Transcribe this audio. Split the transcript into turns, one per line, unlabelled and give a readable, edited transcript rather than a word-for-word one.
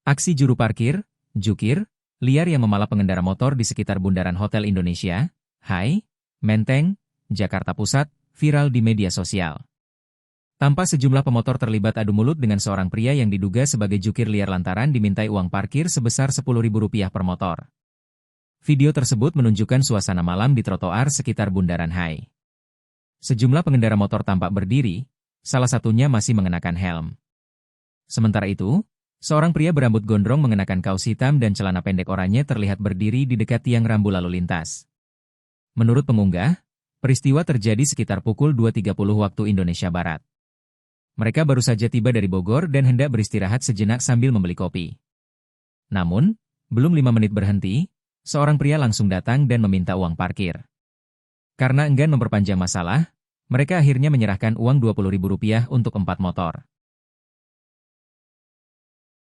Aksi juru parkir, jukir, liar yang memalak pengendara motor di sekitar Bundaran Hotel Indonesia, Hai, Menteng, Jakarta Pusat, viral di media sosial. Tampak sejumlah pemotor terlibat adu mulut dengan seorang pria yang diduga sebagai jukir liar lantaran dimintai uang parkir sebesar Rp10.000 per motor. Video tersebut menunjukkan suasana malam di trotoar sekitar Bundaran Hai. Sejumlah pengendara motor tampak berdiri, salah satunya masih mengenakan helm. Sementara itu, seorang pria berambut gondrong mengenakan kaos hitam dan celana pendek oranye terlihat berdiri di dekat tiang rambu lalu lintas. Menurut pengunggah, peristiwa terjadi sekitar pukul 2.30 waktu Indonesia Barat. Mereka baru saja tiba dari Bogor dan hendak beristirahat sejenak sambil membeli kopi. Namun, belum 5 menit berhenti, seorang pria langsung datang dan meminta uang parkir. Karena enggan memperpanjang masalah, mereka akhirnya menyerahkan uang Rp20.000 untuk 4 motor.